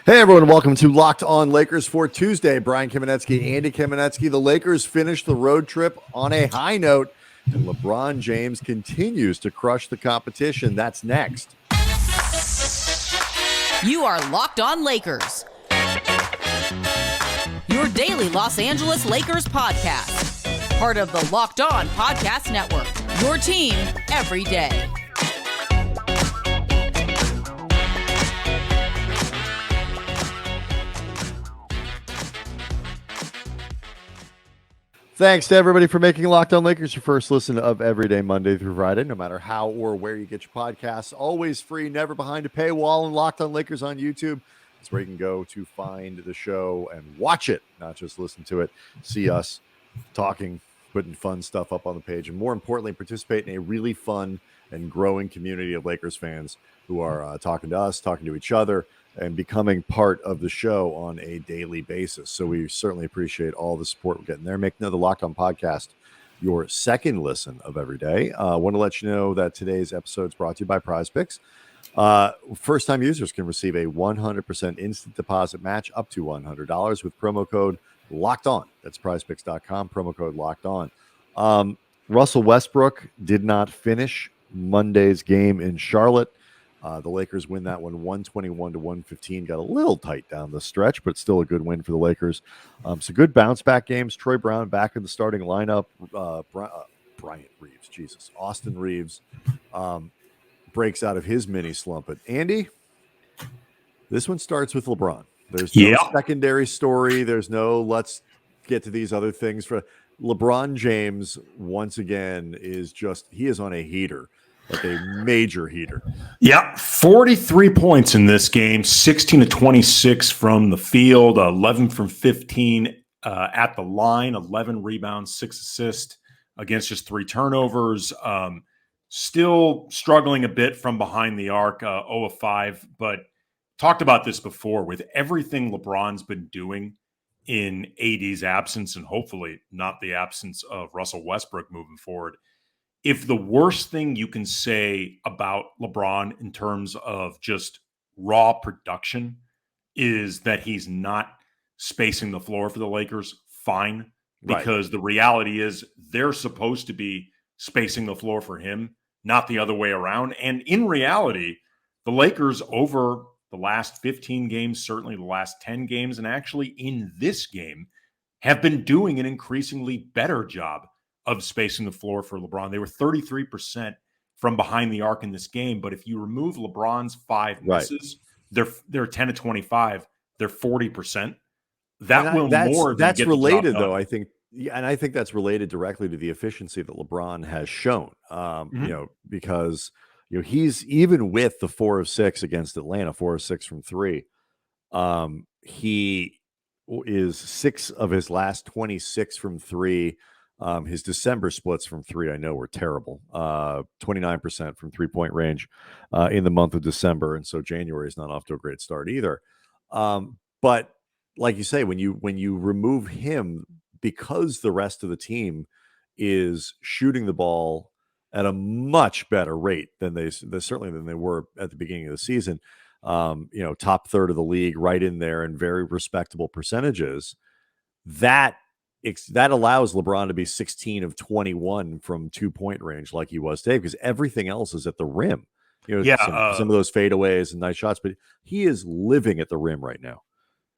Hey everyone, welcome to Locked On Lakers for Tuesday. Brian Kamenetsky, Andy Kamenetsky. The Lakers finished the road trip on a high note, and LeBron James continues to crush the competition. That's next. You are Locked On Lakers, your daily Los Angeles Lakers podcast. Part of the Locked On Podcast Network, your team every day. Thanks to everybody for making Locked On Lakers your first listen of every day, Monday through Friday, no matter how or where you get your podcasts. Always free, never behind a paywall, and Locked On Lakers on YouTube. It's where you can go to find the show and watch it, not just listen to it. See us talking, putting fun stuff up on the page, and more importantly, participate in a really fun and growing community of Lakers fans who are talking to us, talking to each other, and becoming part of the show on a daily basis. So we certainly appreciate all the support we're getting there. Make another Locked On podcast your second listen of every day. I want to let you know that today's episode is brought to you by Prize Picks. First-time users can receive a 100% instant deposit match up to $100 with promo code Locked On. That's prizepicks.com, promo code Locked On. Russell Westbrook did not finish Monday's game in Charlotte. The Lakers win that one 121-115. Got a little tight down the stretch, but still a good win for the Lakers. So good bounce back games. Troy Brown back in the starting lineup. Bryant Reeves, Jesus. Austin Reeves breaks out of his mini slump. But Andy, this one starts with LeBron. There's no secondary story. There's no let's get to these other things. For LeBron James, once again, he is on a heater. Like a major heater. Yeah, 43 points in this game, 16 to 26 from the field, 11 from 15 at the line, 11 rebounds, 6 assists against just 3 turnovers. Still struggling a bit from behind the arc, 0 of 5, but talked about this before with everything LeBron's been doing in AD's absence and hopefully not the absence of Russell Westbrook moving forward. If the worst thing you can say about LeBron in terms of just raw production is that he's not spacing the floor for the Lakers, fine. Because the reality is they're supposed to be spacing the floor for him, not the other way around. And in reality, the Lakers over the last 15 games, certainly the last 10 games, and actually in this game, have been doing an increasingly better job of spacing the floor for LeBron. They were 33% from behind the arc in this game, but if you remove LeBron's 5 misses, they're 10 to 25. They're 40%. That's related, though. I think that's related directly to the efficiency that LeBron has shown. Because he's even with the 4 of 6 against Atlanta, 4 of 6 from 3. He is 6 of his last 26 from 3. His December splits from 3, I know, were terrible. 29% from 3-point range in the month of December, and so January is not off to a great start either. But like you say, when you remove him, because the rest of the team is shooting the ball at a much better rate than they were at the beginning of the season. Top third of the league, right in there, and very respectable percentages. That allows LeBron to be 16 of 21 from 2-point range like he was today, because everything else is at the rim. Some of those fadeaways and nice shots, but he is living at the rim right now.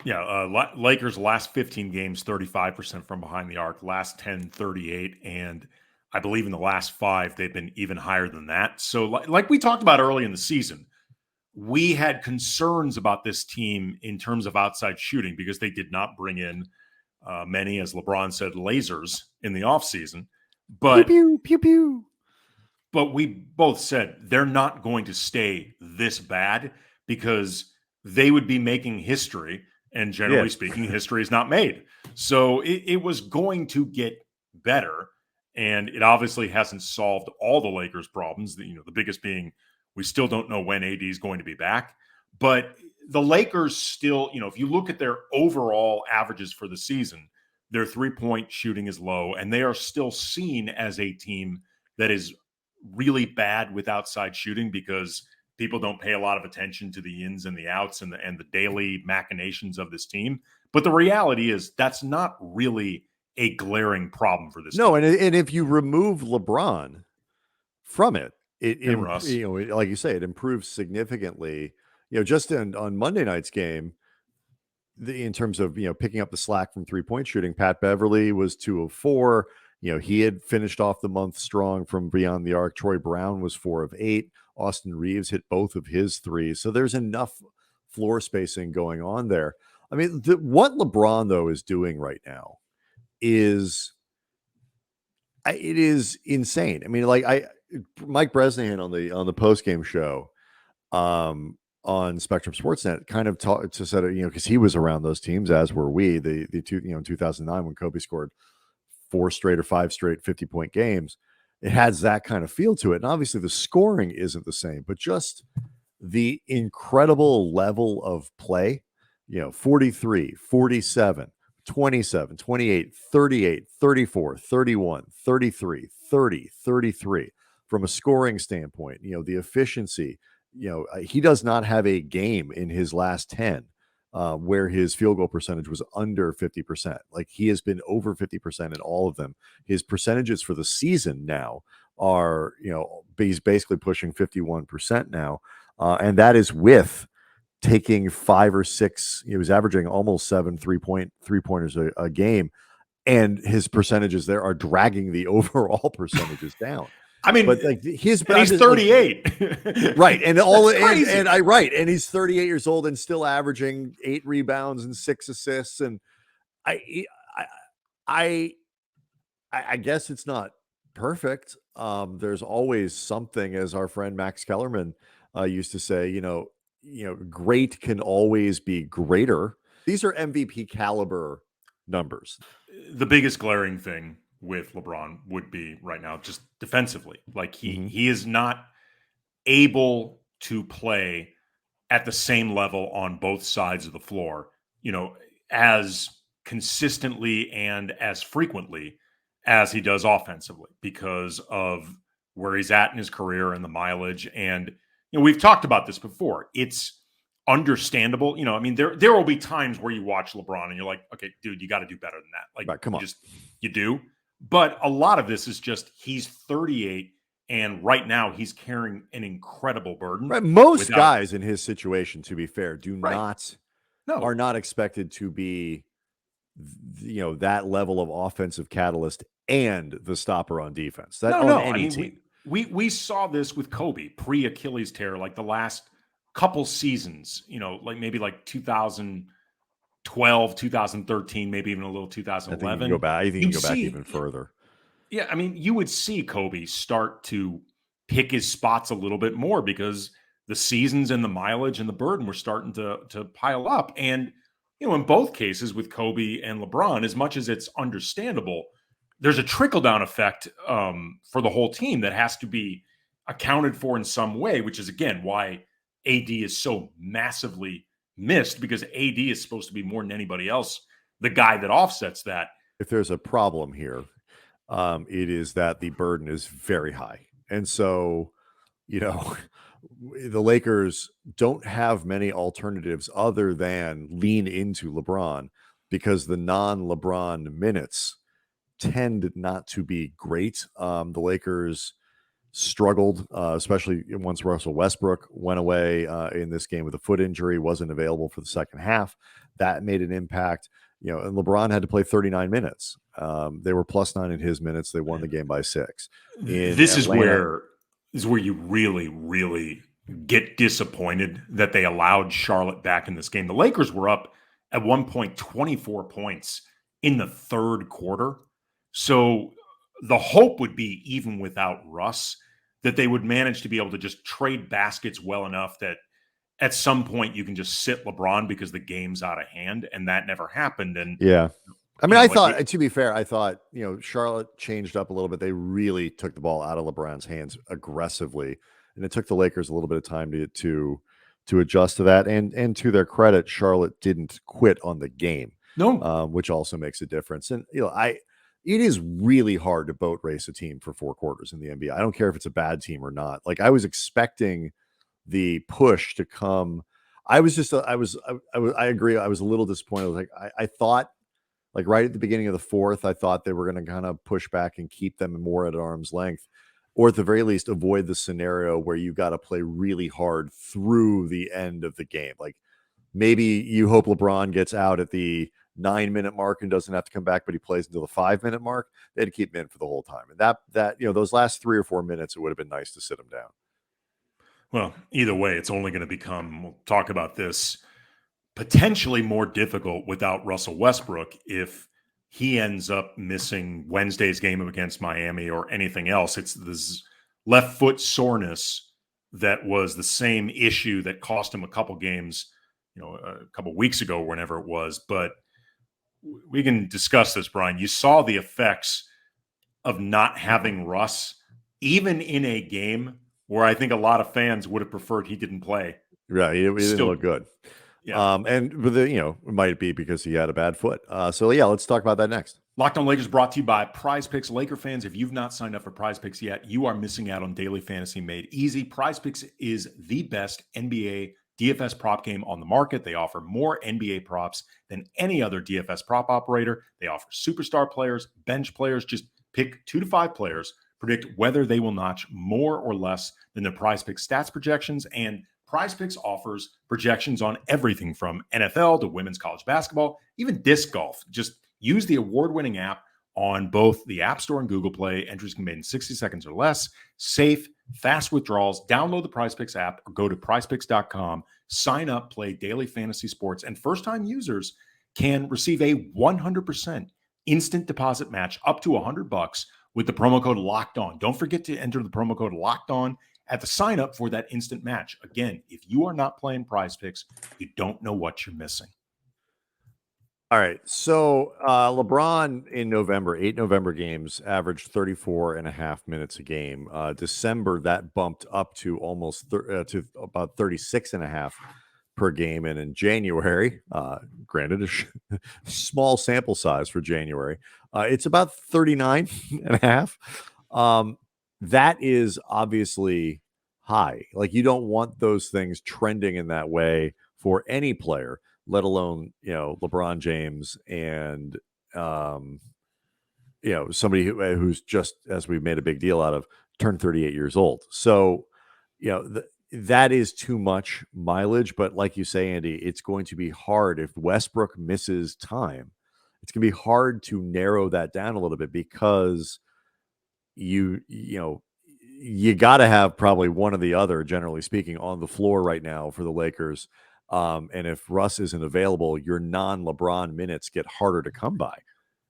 Yeah, Lakers last 15 games, 35% from behind the arc, last 10, 38, and I believe in the last 5, they've been even higher than that. So like we talked about early in the season, we had concerns about this team in terms of outside shooting because they did not bring in many, as LeBron said, lasers in the offseason. But pew, pew, pew, pew. But we both said they're not going to stay this bad because they would be making history. And generally speaking, history is not made. So it was going to get better. And it obviously hasn't solved all the Lakers' problems. The biggest being we still don't know when AD is going to be back. But the Lakers still, if you look at their overall averages for the season, their 3-point shooting is low, and they are still seen as a team that is really bad with outside shooting because people don't pay a lot of attention to the ins and the outs and the daily machinations of this team. But the reality is that's not really a glaring problem for this No, team. and if you remove LeBron from it, And Russ. like you say, it improves significantly. Just on Monday night's game, in terms of picking up the slack from 3-point shooting, Pat Beverly was 2 of 4. He had finished off the month strong from beyond the arc. Troy Brown was 4 of 8. Austin Reeves hit both of his threes. So there's enough floor spacing going on there. I mean, what LeBron though is doing right now is it is insane. I mean, like Mike Bresnahan on the post game show on Spectrum Sportsnet kind of said it, because he was around those teams, as were we. The two, in 2009 when Kobe scored 4 straight or 5 straight 50-point games, it has that kind of feel to it. And obviously the scoring isn't the same, but just the incredible level of play, 43, 47, 27, 28, 38, 34, 31, 33, 30, 33 from a scoring standpoint, the efficiency, he does not have a game in his last 10 where his field goal percentage was under 50%. Like he has been over 50% in all of them. His percentages for the season now are, he's basically pushing 51% now. And that is with taking 5 or 6, he was averaging almost 7 three-pointers a game. And his percentages there are dragging the overall percentages down. I mean, but like he's 38, right? And and he's 38 years old and still averaging 8 rebounds and 6 assists. And I guess it's not perfect. There's always something, as our friend Max Kellerman used to say. Great can always be greater. These are MVP caliber numbers. The biggest glaring thing with LeBron would be right now just defensively. Like he is not able to play at the same level on both sides of the floor, as consistently and as frequently as he does offensively because of where he's at in his career and the mileage. And, we've talked about this before. It's understandable. I mean, there will be times where you watch LeBron and you're like, okay, dude, you got to do better than that. Like, right, come on. You do. But a lot of this is just he's 38 and right now he's carrying an incredible burden. Right. Most guys in his situation, to be fair, are not expected to be, that level of offensive catalyst and the stopper on defense. Team. We saw this with Kobe pre-Achilles tear, like the last couple seasons, like maybe like 2012, 2013, maybe even a little 2011. I think you can go back even further. Yeah, I mean, you would see Kobe start to pick his spots a little bit more because the seasons and the mileage and the burden were starting to pile up. And, in both cases with Kobe and LeBron, as much as it's understandable, there's a trickle-down effect for the whole team that has to be accounted for in some way, which is, again, why AD is so massively missed, because AD is supposed to be more than anybody else the guy that offsets that. If there's a problem here, it is that the burden is very high. And so, the Lakers don't have many alternatives other than lean into LeBron, because the non-LeBron minutes tend not to be great. The Lakers struggled, especially once Russell Westbrook went away in this game with a foot injury, wasn't available for the second half. That made an impact. And LeBron had to play 39 minutes. They were +9 in his minutes. They won the game by 6. This is where you really, really get disappointed that they allowed Charlotte back in this game. The Lakers were up at one point 24 points in the third quarter. So the hope would be, even without Russ, that they would manage to be able to just trade baskets well enough that at some point you can just sit LeBron because the game's out of hand, and that never happened. And yeah, I mean, to be fair, I thought, Charlotte changed up a little bit. They really took the ball out of LeBron's hands aggressively, and it took the Lakers a little bit of time to adjust to that. And to their credit, Charlotte didn't quit on the game, which also makes a difference. And it is really hard to boat race a team for 4 quarters in the NBA. I don't care if it's a bad team or not. Like, I was expecting the push to come. I agree. I was a little disappointed. I was like, I thought, like right at the beginning of the fourth, I thought they were going to kind of push back and keep them more at arm's length, or at the very least, avoid the scenario where you got to play really hard through the end of the game. Like maybe you hope LeBron gets out at the 9-minute mark and doesn't have to come back, but he plays until the 5-minute mark. They had to keep him in for the whole time. And that those last 3 or 4 minutes, it would have been nice to sit him down. Well, either way, it's only going to become, we'll talk about this, potentially more difficult without Russell Westbrook if he ends up missing Wednesday's game against Miami or anything else. It's this left foot soreness that was the same issue that cost him a couple games, a couple weeks ago, whenever it was. But we can discuss this, Brian. You saw the effects of not having Russ, even in a game where I think a lot of fans would have preferred he didn't play. Right, he didn't look good. Yeah. It might be because he had a bad foot. Let's talk about that next. Locked On Lakers brought to you by Prize Picks. Laker fans, if you've not signed up for Prize Picks yet, you are missing out on daily fantasy made easy. Prize Picks is the best NBA DFS prop game on the market. They offer more NBA props than any other DFS prop operator. They offer superstar players, bench players. Just pick 2 to 5 players, predict whether they will notch more or less than the Prize Picks stats projections, and Prize Picks offers projections on everything from NFL to women's college basketball, even disc golf. Just use the award-winning app on both the App Store and Google Play. Entries can be made in 60 seconds or less. Safe, fast withdrawals. Download the Prize Picks app or go to prizepicks.com. Sign up, play daily fantasy sports, and first-time users can receive a 100% instant deposit match up to $100 with the promo code Locked On. Don't forget to enter the promo code Locked On at the sign up for that instant match. Again, if you are not playing Prize Picks, you don't know what you're missing. All right. So LeBron in November, 8 November games, averaged 34.5 minutes a game. December, that bumped up to almost to about 36.5 per game. And in January, granted a small sample size for January, it's about 39.5. That is obviously high. Like, you don't want those things trending in that way for any player, let alone, LeBron James and, somebody who's just, as we've made a big deal out of, turned 38 years old. So, that is too much mileage. But like you say, Andy, it's going to be hard if Westbrook misses time. It's going to be hard to narrow that down a little bit, because you got to have probably one or the other, generally speaking, on the floor right now for the Lakers. And if Russ isn't available, your non-LeBron minutes get harder to come by.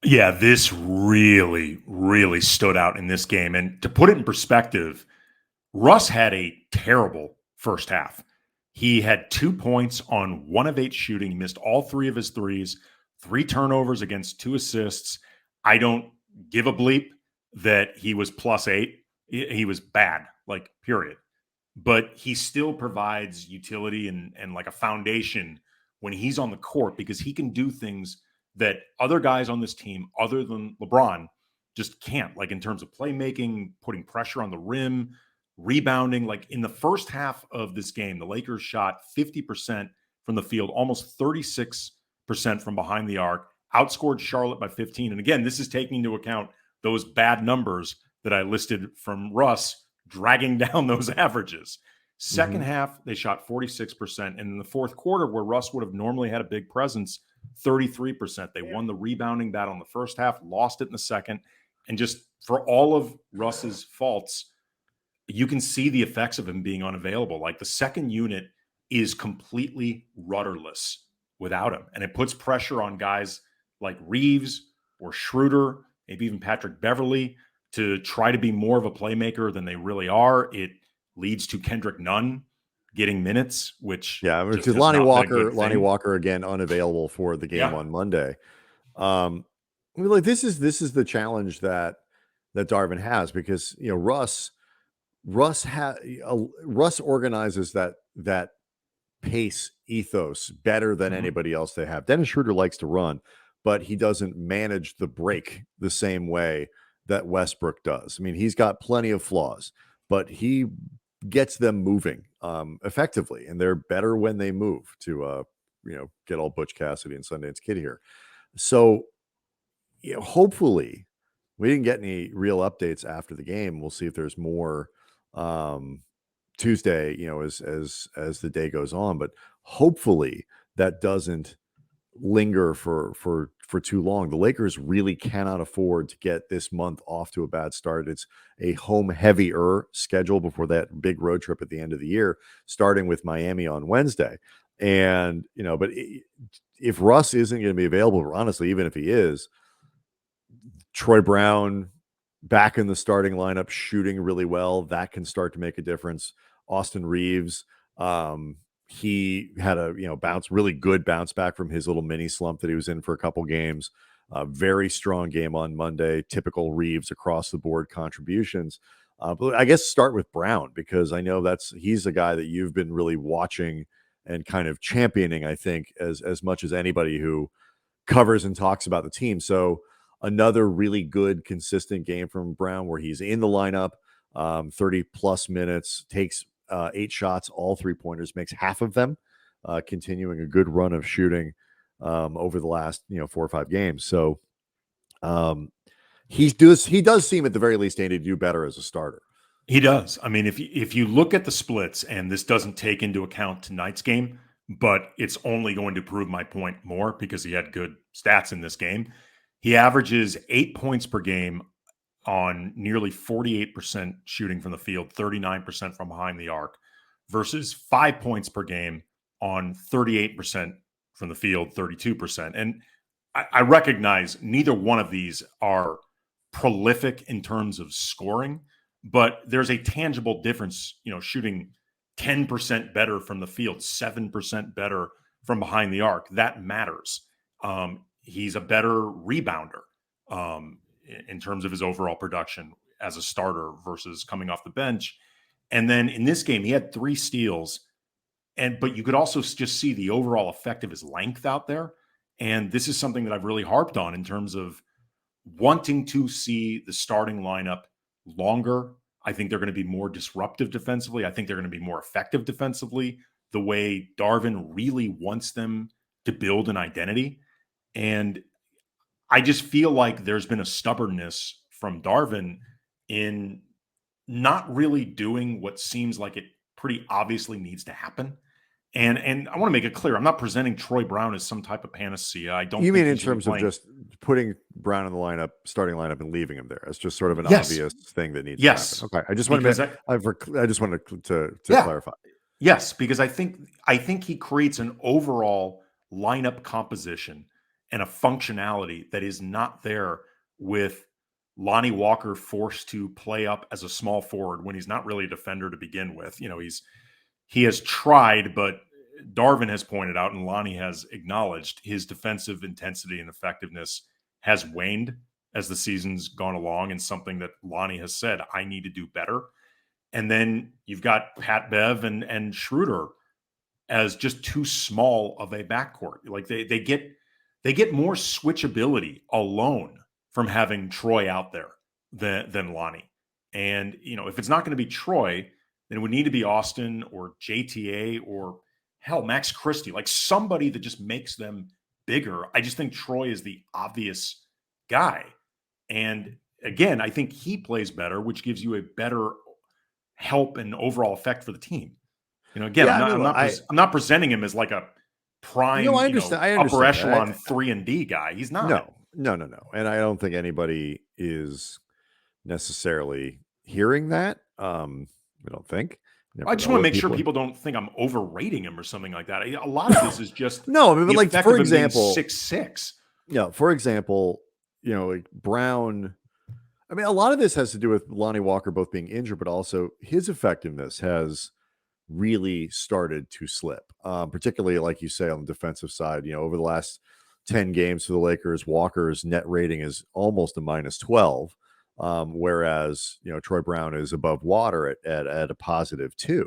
Yeah, this really, really stood out in this game. And to put it in perspective, Russ had a terrible first half. He had 2 points on 1 of 8 shooting. He missed all 3 of his threes, 3 turnovers against 2 assists. I don't give a bleep that he was +8. He was bad, like, period. But he still provides utility and like a foundation when he's on the court, because he can do things that other guys on this team, other than LeBron, just can't, like in terms of playmaking, putting pressure on the rim, rebounding. Like in the first half of this game, the Lakers shot 50% from the field, almost 36% from behind the arc, outscored Charlotte by 15. And again, this is taking into account those bad numbers that I listed from Russ, dragging down those averages. Second half, they shot 46%. And in the fourth quarter, where Russ would have normally had a big presence, 33%. They won the rebounding battle in the first half, lost it in the second. And just for all of Russ's faults, you can see the effects of him being unavailable. Like, the second unit is completely rudderless without him. And it puts pressure on guys like Reeves or Schroeder, maybe even Patrick Beverley, to try to be more of a playmaker than they really are. It leads to Kendrick Nunn getting minutes, which because Lonnie Walker again unavailable for the game on Monday. This is the challenge that Darvin has, because Russ organizes that pace ethos better than anybody else they have. Dennis Schroeder likes to run, but he doesn't manage the break the same way that Westbrook does. I mean, he's got plenty of flaws, but he gets them moving. effectively, and they're better when they move to get all Butch Cassidy and Sundance Kid here. So hopefully we didn't get any real updates after the game. We'll see if there's more Tuesday, as the day goes on, but hopefully that doesn't linger for too long. The Lakers really cannot afford to get this month off to a bad start. It's a home heavier schedule before that big road trip at the end of the year, starting with Miami on Wednesday. And but if Russ isn't going to be available, honestly, even if he is, Troy Brown back in the starting lineup, shooting really well, that can start to make a difference. Austin Reeves, he had a really good bounce back from his little mini slump that he was in for a couple games. Very strong game on Monday. Typical Reeves across the board contributions. But I guess start with Brown, because I know he's a guy that you've been really watching and kind of championing, I think, as much as anybody who covers and talks about the team. So another really good, consistent game from Brown where he's in the lineup, 30 plus minutes, takes 8 shots, all 3-pointers, makes half of them, continuing a good run of shooting over the last 4 or 5 games. So he does seem at the very least to do better as a starter. He does. I mean, if you look at the splits, and this doesn't take into account tonight's game, but it's only going to prove my point more because he had good stats in this game. He averages 8 points per game on nearly 48% shooting from the field, 39% from behind the arc, versus 5 points per game on 38% from the field, 32%. And I recognize neither one of these are prolific in terms of scoring, but there's a tangible difference, shooting 10% better from the field, 7% better from behind the arc. That matters. He's a better rebounder in terms of his overall production as a starter versus coming off the bench. And then in this game, he had 3 steals, but you could also just see the overall effect of his length out there. And this is something that I've really harped on in terms of wanting to see the starting lineup longer. I think they're going to be more disruptive defensively. I think they're going to be more effective defensively, the way Darvin really wants them to build an identity. And I just feel like there's been a stubbornness from Darvin in not really doing what seems like it pretty obviously needs to happen. And I want to make it clear, I'm not presenting Troy Brown as some type of panacea. I don't. You mean in terms of just putting Brown in the starting lineup, and leaving him there? It's just sort of an obvious thing that needs to happen. Okay, I just wanted to clarify. Yes, because I think he creates an overall lineup composition and a functionality that is not there with Lonnie Walker forced to play up as a small forward when he's not really a defender to begin with. He has tried, but Darvin has pointed out and Lonnie has acknowledged his defensive intensity and effectiveness has waned as the season's gone along, and something that Lonnie has said, I need to do better. And then you've got Pat Bev and Schroeder as just too small of a backcourt. Like they get more switchability alone from having Troy out there than Lonnie. And, if it's not going to be Troy, then it would need to be Austin or JTA or hell, Max Christie, like somebody that just makes them bigger. I just think Troy is the obvious guy. And again, I think he plays better, which gives you a better help and overall effect for the team. Again, I'm not presenting him as like a prime, I understand upper echelon 3-and-D guy. He's not. No. And I don't think anybody is necessarily hearing that. I don't think. I just want to make sure people don't think I'm overrating him or something like that. A lot of this is just no. I mean, like for example, 6'6". Yeah, for example, like Brown. I mean, a lot of this has to do with Lonnie Walker both being injured, but also his effectiveness has really started to slip. Particularly, like you say, on the defensive side. Over the last 10 games for the Lakers, Walker's net rating is almost a -12. Whereas, Troy Brown is above water at a +2.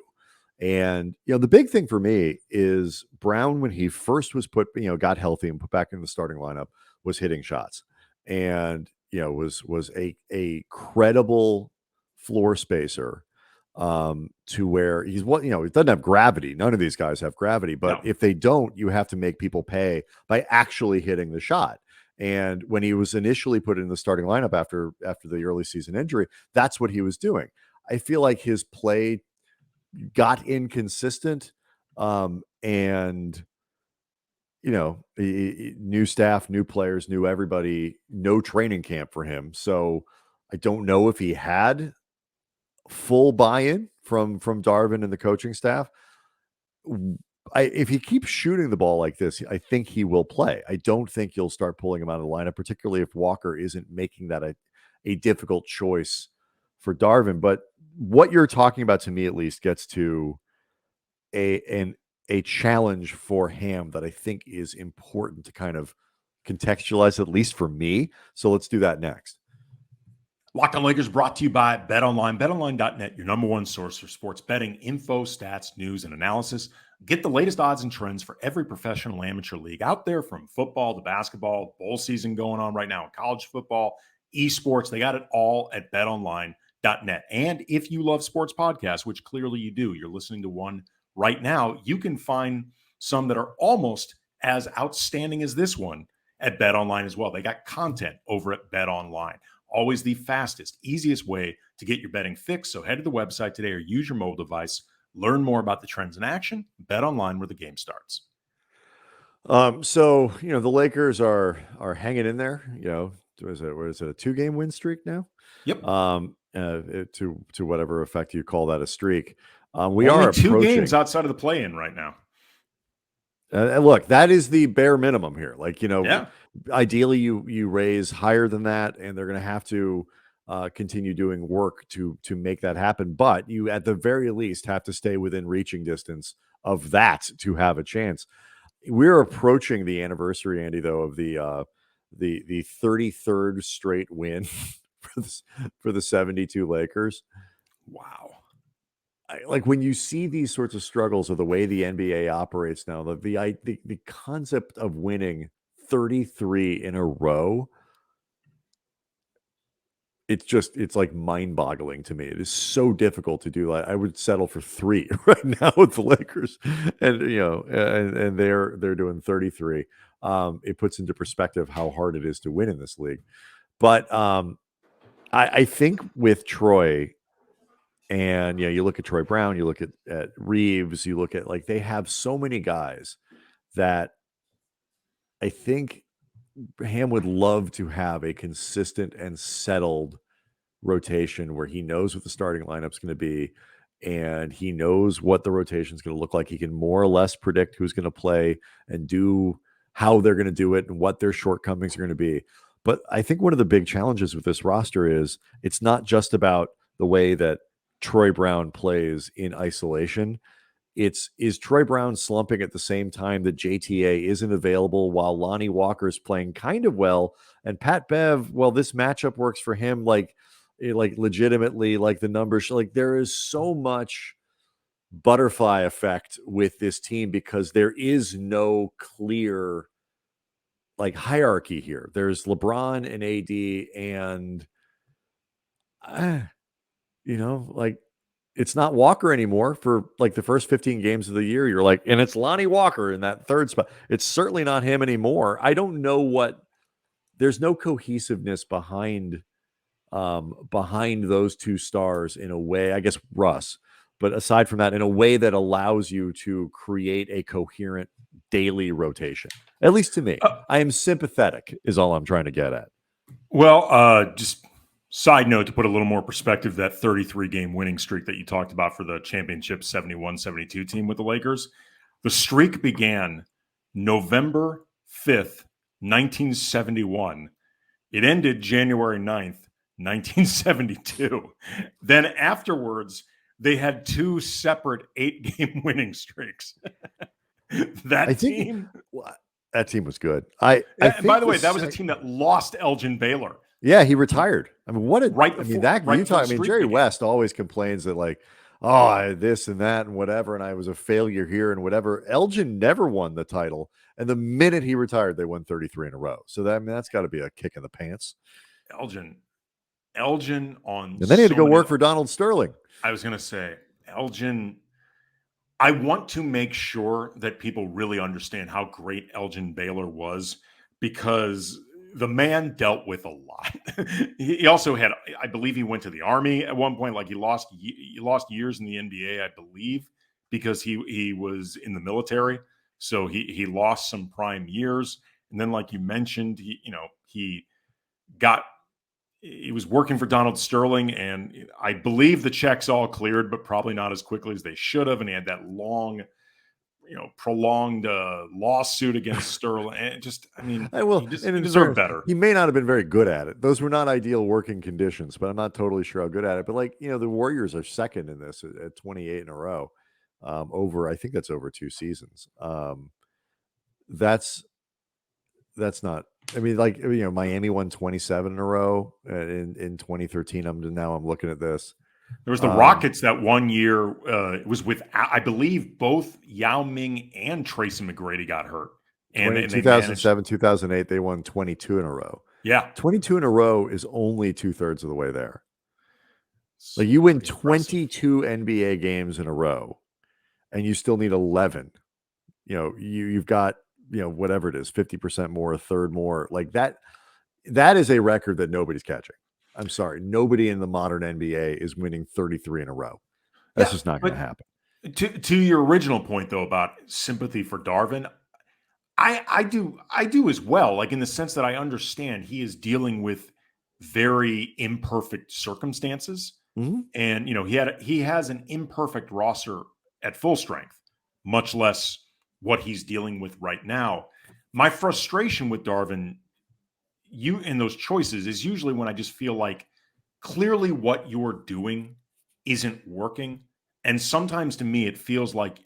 And, the big thing for me is Brown, when he first was got healthy and put back in the starting lineup, was hitting shots and, was a credible floor spacer to where he doesn't have gravity. None of these guys have gravity, but No. if they don't, you have to make people pay by actually hitting the shot. And when he was initially put in the starting lineup after the early season injury, that's what he was doing. I feel like his play got inconsistent, and new staff, new players, new everybody, no training camp for him. So I don't know if he had full buy-in from Darvin and the coaching staff. If he keeps shooting the ball like this, I think he will play. I don't think you'll start pulling him out of the lineup, particularly if Walker isn't making that a difficult choice for Darvin. But what you're talking about, to me at least, gets to a challenge for Ham that I think is important to kind of contextualize, at least for me. So let's do that next. Locked On Lakers brought to you by BetOnline. BetOnline.net, your number one source for sports betting info, stats, news, and analysis. Get the latest odds and trends for every professional amateur league out there, from football to basketball, bowl season going on right now, college football, esports. They got it all at BetOnline.net. And if you love sports podcasts, which clearly you do, you're listening to one right now, you can find some that are almost as outstanding as this one at BetOnline as well. They got content over at BetOnline. Always the fastest, easiest way to get your betting fix. So head to the website today or use your mobile device. Learn more about the trends in action. Bet online where the game starts. So the Lakers are hanging in there. What is it, a 2-game win streak now? Yep. To whatever effect you call that a streak. We are only 2 approaching games outside of the play-in right now. Look, that is the bare minimum here. Yeah. Ideally you raise higher than that, and they're going to have to continue doing work to make that happen. But you, at the very least, have to stay within reaching distance of that to have a chance. We're approaching the anniversary, Andy, though, of the 33rd straight win for the 72 Lakers. Wow. Like, when you see these sorts of struggles, or the way the NBA operates now, the concept of winning 33 in a row, it's like mind-boggling to me. It is so difficult to do. I would settle for 3 right now with the Lakers, and and they're doing 33. It puts into perspective how hard it is to win in this league. But I think with Troy, and you look at Troy Brown, you look at Reeves, you look at, they have so many guys that I think Ham would love to have a consistent and settled rotation where he knows what the starting lineup's going to be, and he knows what the rotation is going to look like. He can more or less predict who's going to play and do how they're going to do it and what their shortcomings are going to be. But I think one of the big challenges with this roster is it's not just about the way that Troy Brown plays in isolation. Is Troy Brown slumping at the same time that JTA isn't available, while Lonnie Walker's playing kind of well, and Pat Bev, well, this matchup works for him, legitimately, the numbers, there is so much butterfly effect with this team because there is no clear hierarchy here. There's LeBron and AD, and it's not Walker anymore for the first 15 games of the year. You're and it's Lonnie Walker in that third spot. It's certainly not him anymore. I don't know there's no cohesiveness behind those two stars in a way, I guess Russ, but aside from that, in a way that allows you to create a coherent daily rotation. At least to me, I am sympathetic is all I'm trying to get at. Well, just side note, to put a little more perspective, that 33-game winning streak that you talked about for the championship 71-72 team with the Lakers, the streak began November 5th, 1971. It ended January 9th, 1972. Then afterwards, they had 2 separate 8-game winning streaks. That team was good. By the way, that was a team that lost Elgin Baylor. Yeah, he retired. I mean, Jerry began. West always complains that this and that and whatever, and I was a failure here and whatever. Elgin never won the title, and the minute he retired, they won 33 in a row. So that's got to be a kick in the pants. Elgin, Elgin on And then he had to so go many. work for Donald Sterling. I was going to say, Elgin, I want to make sure that people really understand how great Elgin Baylor was, because the man dealt with a lot. He also had, I believe he went to the Army at one point. Like he lost years in the NBA, I believe, because he was in the military. So he lost some prime years. And then, like you mentioned, he was working for Donald Sterling, and I believe the checks all cleared, but probably not as quickly as they should have. And he had that long, prolonged lawsuit against Sterling. And Well, he and in deserved fairness, better. he may not have been very good at it. Those were not ideal working conditions, but I'm not totally sure how good at it. But the Warriors are second in this at 28 in a row. I think that's over 2 seasons. That's not. Miami won 27 in a row in 2013. I'm looking at this. There was the Rockets that one year. It was with, I believe, both Yao Ming and Tracy McGrady got hurt. And 2007, 2008, they won 22 in a row. Yeah. 22 in a row is only 2/3 of the way there. Like you win 22 NBA games in a row and you still need 11. You've got, whatever it is, 50% more, a third more. Like that is a record that nobody's catching. I'm sorry. Nobody in the modern NBA is winning 33 in a row. That's just not going to happen. To your original point, though, about sympathy for Darvin, I do as well. Like in the sense that I understand he is dealing with very imperfect circumstances, and he has an imperfect roster at full strength, much less what he's dealing with right now. My frustration with Darvin, in those choices, is usually when I just feel like clearly what you're doing isn't working. And sometimes to me, it feels like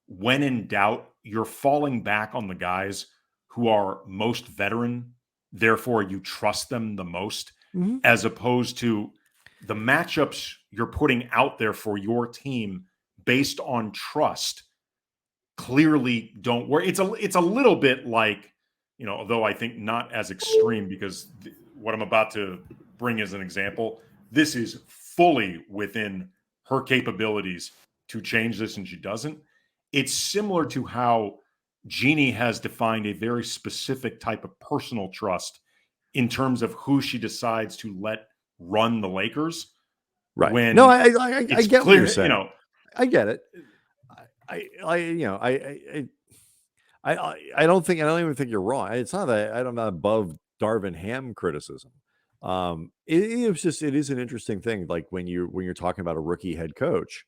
when in doubt, you're falling back on the guys who are most veteran. Therefore, you trust them the most, as opposed to the matchups you're putting out there for your team based on trust clearly don't work. It's a little bit like, although I think not as extreme, because what I'm about to bring as an example, this is fully within her capabilities to change this, and she doesn't. It's similar to how Jeannie has defined a very specific type of personal trust in terms of who she decides to let run the Lakers. Right. When no, I get clear, what you're saying. I get it. I don't even think you're wrong. It's not that I'm not above Darvin Ham criticism. It is an interesting thing. Like when you're talking about a rookie head coach,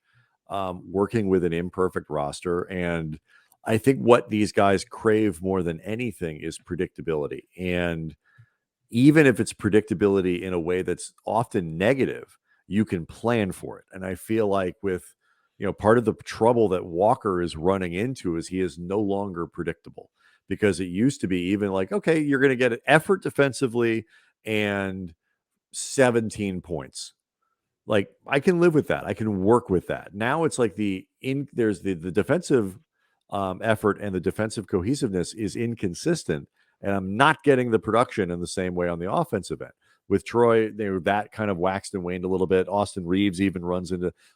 working with an imperfect roster. And I think what these guys crave more than anything is predictability. And even if it's predictability in a way that's often negative, you can plan for it. And I feel like with, part of the trouble that Walker is running into is he is no longer predictable, because it used to be even like, okay, you're going to get an effort defensively and 17 points. Like I can live with that. I can work with that. Now it's like there's the defensive effort and the defensive cohesiveness is inconsistent, and I'm not getting the production in the same way on the offensive end. With Troy, that kind of waxed and waned a little bit. Austin Reeves even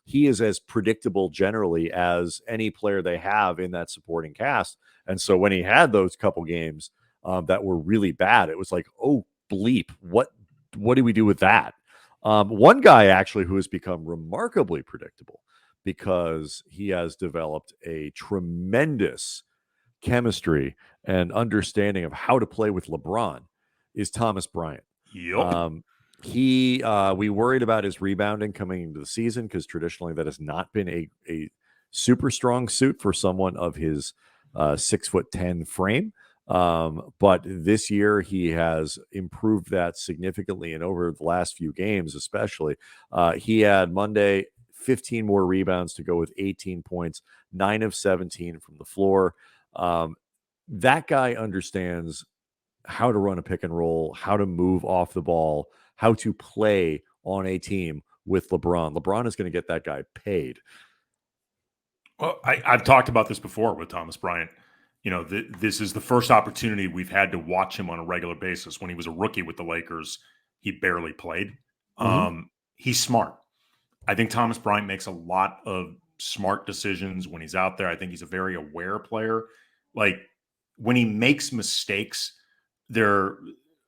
he is as predictable generally as any player they have in that supporting cast. And so when he had those couple games that were really bad, it was like, oh bleep, what do we do with that? One guy actually who has become remarkably predictable because he has developed a tremendous chemistry and understanding of how to play with LeBron is Thomas Bryant. Yep. We worried about his rebounding coming into the season because traditionally that has not been a super strong suit for someone of his 6'10" frame. But this year he has improved that significantly, and over the last few games, especially, he had Monday 15 more rebounds to go with 18 points, 9 of 17 from the floor. That guy understands how to run a pick and roll, how to move off the ball, how to play on a team with LeBron. LeBron is going to get that guy paid. Well, I've talked about this before with Thomas Bryant. This is the first opportunity we've had to watch him on a regular basis. When he was a rookie with the Lakers, he barely played. He's smart. I think Thomas Bryant makes a lot of smart decisions when he's out there. I think he's a very aware player. Like when he makes mistakes, they're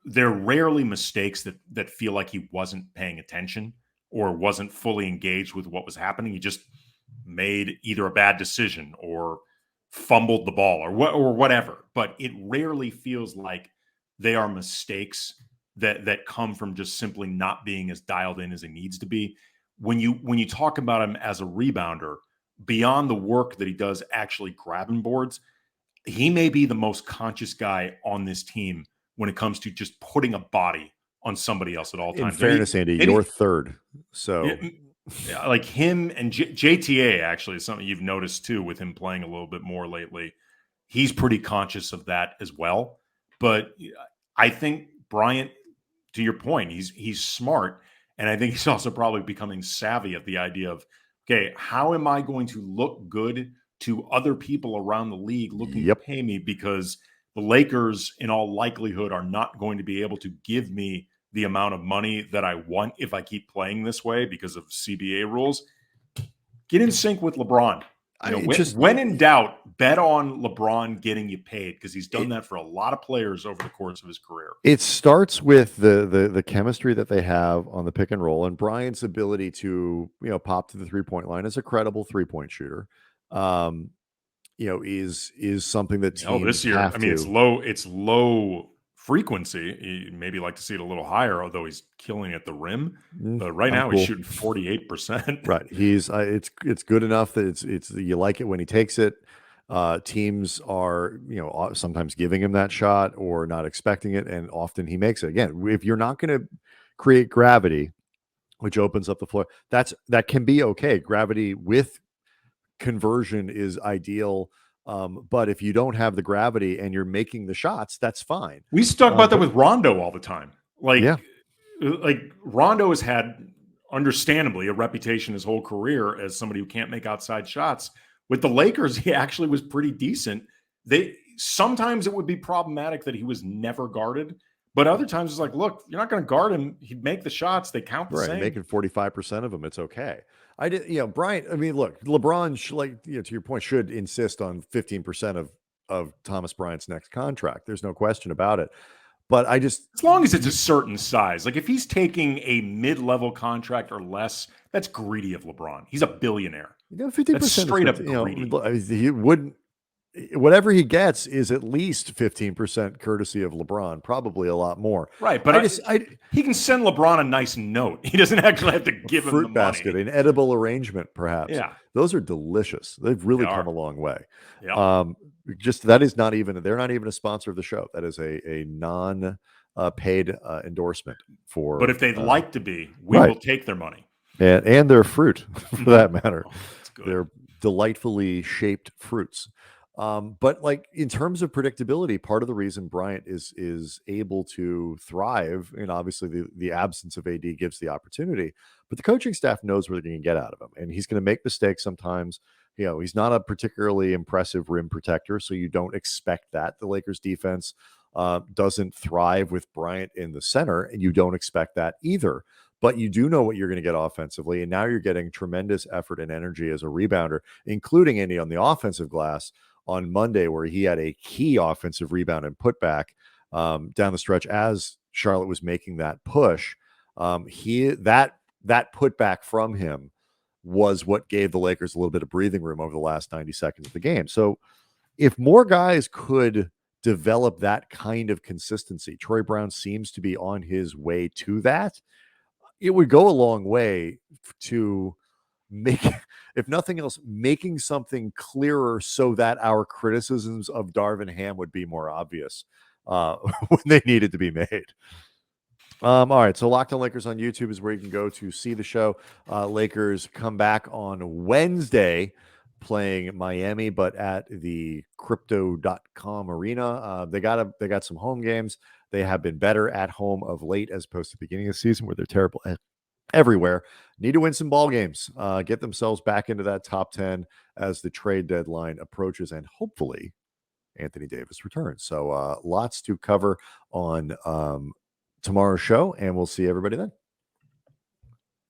rarely mistakes that feel like he wasn't paying attention or wasn't fully engaged with what was happening. He just made either a bad decision or fumbled the ball or whatever. But it rarely feels like they are mistakes that come from just simply not being as dialed in as he needs to be. When you talk about him as a rebounder, beyond the work that he does actually grabbing boards, he may be the most conscious guy on this team when it comes to just putting a body on somebody else at all times. In fairness, Andy, you're third. So yeah, like him and JTA actually is something you've noticed too with him playing a little bit more lately. He's pretty conscious of that as well. But I think Bryant, to your point, he's smart. And I think he's also probably becoming savvy at the idea of, okay, how am I going to look good to other people around the league looking to pay me? Because the Lakers, in all likelihood, are not going to be able to give me the amount of money that I want if I keep playing this way because of CBA rules. Get in sync with LeBron. When in doubt, bet on LeBron getting you paid because he's done that for a lot of players over the course of his career. It starts with the chemistry that they have on the pick and roll, and Bryant's ability to pop to the 3-point line as a credible 3-point shooter. Is something that teams this year. have it's low frequency. You'd maybe like to see it a little higher, although he's killing at the rim. But right now he's shooting 48%. Right. He's it's good enough that it's you like it when he takes it. Teams are sometimes giving him that shot or not expecting it, and often he makes it. Again, if you're not going to create gravity, which opens up the floor, that can be okay. Gravity with conversion is ideal. But if you don't have the gravity and you're making the shots, that's fine. We used to talk about that with Rondo all the time. Like Rondo has had, understandably, a reputation his whole career as somebody who can't make outside shots. With the Lakers, he actually was pretty decent. Sometimes it would be problematic that he was never guarded, but other times it's like, look, you're not going to guard him. He'd make the shots. They count the same. Making 45% of them, it's okay. Bryant, look, LeBron, to your point, should insist on 15% of Thomas Bryant's next contract. There's no question about it. But as long as it's a certain size, like if he's taking a mid-level contract or less, that's greedy of LeBron. He's a billionaire. 15% that's straight up greedy. He wouldn't. Whatever he gets is at least 15% courtesy of LeBron, probably a lot more. Right, but he can send LeBron a nice note. He doesn't actually have to give him the fruit basket, money. An edible arrangement, perhaps. Yeah, those are delicious. They've really come a long way. Yeah. That is not even. They're not even a sponsor of the show. That is a non paid endorsement for. But if they'd like to be, we will take their money and their fruit, for that matter. That's good. They're delightfully shaped fruits. But like in terms of predictability, part of the reason Bryant is able to thrive, and obviously the absence of AD gives the opportunity, but the coaching staff knows what they're going to get out of him, and he's going to make mistakes sometimes. He's not a particularly impressive rim protector, so you don't expect that. The Lakers defense doesn't thrive with Bryant in the center, and you don't expect that either. But you do know what you're going to get offensively, and now you're getting tremendous effort and energy as a rebounder, including Andy on the offensive glass on Monday, where he had a key offensive rebound and putback down the stretch as Charlotte was making that push. That putback from him was what gave the Lakers a little bit of breathing room over the last 90 seconds of the game. So if more guys could develop that kind of consistency, Troy Brown seems to be on his way to that. It would go a long way to make, if nothing else, making something clearer so that our criticisms of Darvin Ham would be more obvious when they needed to be made. All right, so Locked On Lakers on YouTube is where you can go to see the show. Lakers come back on Wednesday playing Miami, but at the crypto.com arena. They got some home games. They have been better at home of late as opposed to the beginning of the season where they're terrible everywhere. Need to win some ball games, get themselves back into that top 10 as the trade deadline approaches, and hopefully Anthony Davis returns. So lots to cover on tomorrow's show, and we'll see everybody then.